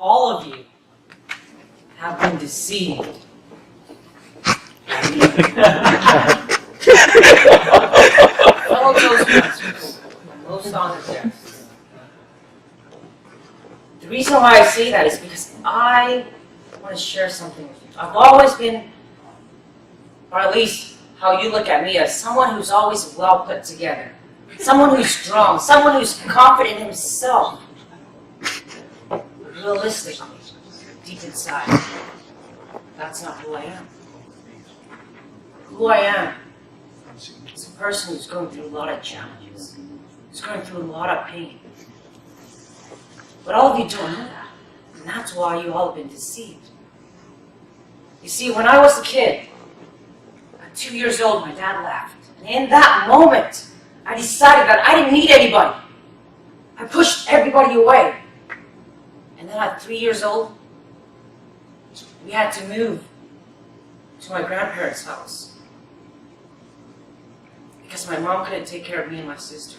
All of you have been deceived. Fellow Toastmasters, most honored guests. The reason why I say that is because I want to share something with you. I've always been, or at least how you look at me, as someone who's always well put together. Someone who's strong, someone who's confident in himself. Realistically, deep inside, that's not who I am. Who I am is a person who's going through a lot of challenges, who's going through a lot of pain. But all of you don't know that, and that's why you all have been deceived. You see, when I was a kid, at 2 years old, my dad left. And in that moment, I decided that I didn't need anybody. I pushed everybody away. And then at 3 years old, we had to move to my grandparents' house because my mom couldn't take care of me and my sister.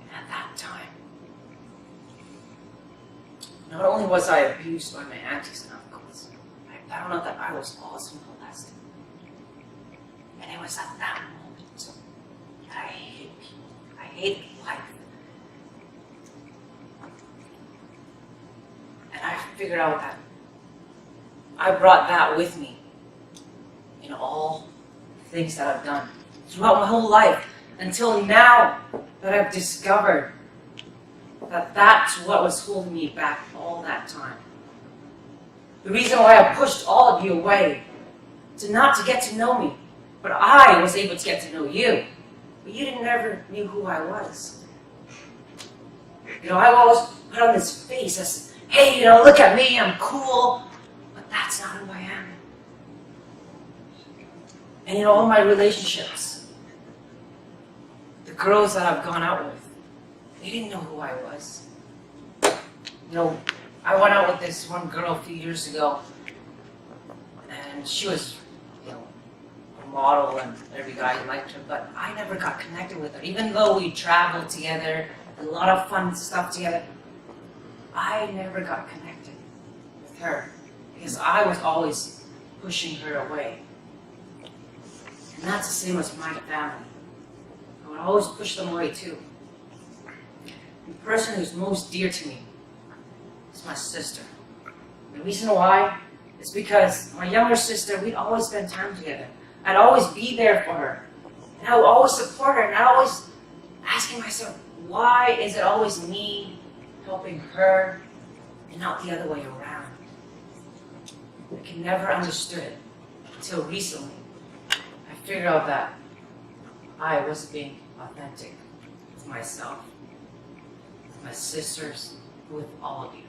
And at that time, not only was I abused by my aunties and uncles, I found out that I was also molested. And it was at that moment that I hated people. I hated life. And I figured out that I brought that with me in all things that I've done throughout my whole life until now that I've discovered that that's what was holding me back all that time. The reason why I pushed all of you away to not to get to know me, but I was able to get to know you, but you never knew who I was. You know, I always put on this face as, hey, you know, look at me, I'm cool, but that's not who I am. And in all my relationships, the girls that I've gone out with, they didn't know who I was. You know, I went out with this one girl a few years ago, and she was, you know, a model and every guy liked her, but I never got connected with her. Even though we traveled together, a lot of fun stuff together, I never got connected with her because I was always pushing her away. And that's the same as my family. I would always push them away too. The person who's most dear to me is my sister. The reason why is because my younger sister, we'd always spend time together. I'd always be there for her. And I would always support her. And I'd always asking myself, why is it always me helping her and not the other way around? I can never understood it until recently. I figured out that I was being authentic with myself, with my sisters, with all of you.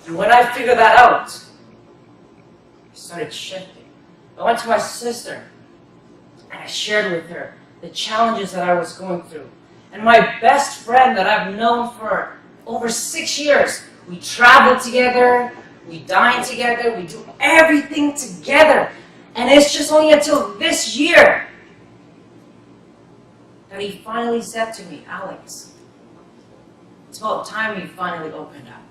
And when I figured that out, I started shifting. I went to my sister and I shared with her the challenges that I was going through. And my best friend that I've known for over 6 years, we travel together, we dine together, we do everything together. And it's just only until this year that he finally said to me, Alex, it's about time you finally opened up.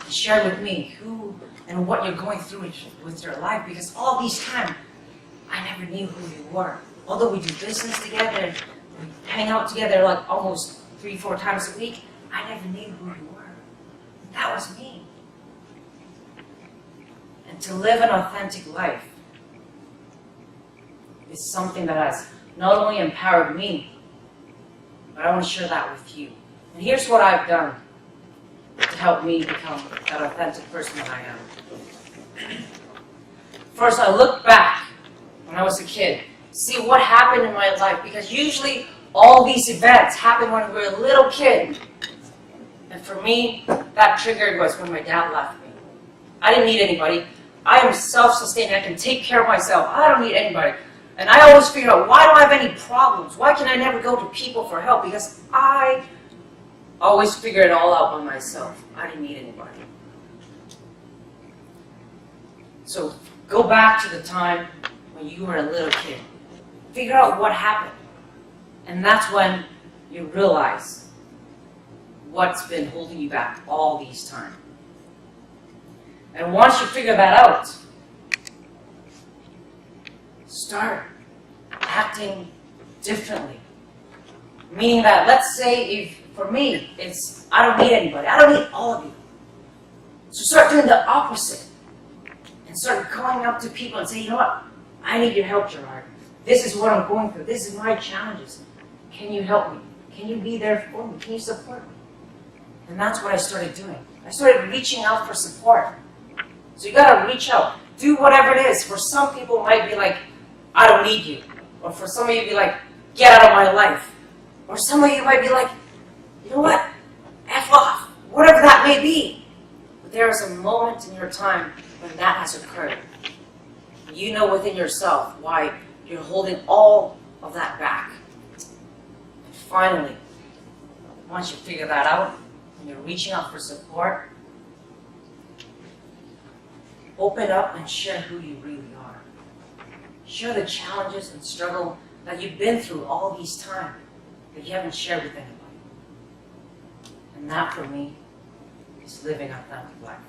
And shared with me who and what you're going through with your life, because all these time, I never knew who you were. Although we do business together, we hang out together like almost 3-4 times a week, I never knew who you were. That was me. And to live an authentic life is something that has not only empowered me, but I want to share that with you. And here's what I've done to help me become that authentic person that I am. First, I look back when I was a kid, see what happened in my life, because usually all these events happen when we were a little kid. And for me, that triggered was when my dad left me. I didn't need anybody. I am self-sustaining. I can take care of myself. I don't need anybody. And I always figure out, why do I have any problems? Why can I never go to people for help? Because I always figure it all out by myself. I didn't need anybody. So go back to the time when you were a little kid. Figure out what happened. And that's when you realize what's been holding you back all these times. And once you figure that out, start acting differently. Meaning that, let's say, if for me, it's I don't need anybody. I don't need all of you. So start doing the opposite. And start going up to people and say, you know what? I need your help, Gerard. This is what I'm going through. This is my challenges. Can you help me? Can you be there for me? Can you support me? And that's what I started doing. I started reaching out for support. So you gotta reach out. Do whatever it is. For some people it might be like, I don't need you. Or for some of you, be like, get out of my life. Or some of you might be like, you know what? F off. Whatever that may be. But there is a moment in your time when that has occurred. You know within yourself why you're holding all of that back. And finally, once you figure that out, and you're reaching out for support, open up and share who you really are. Share the challenges and struggle that you've been through all these times that you haven't shared with anybody. And that, for me, is living authentic life.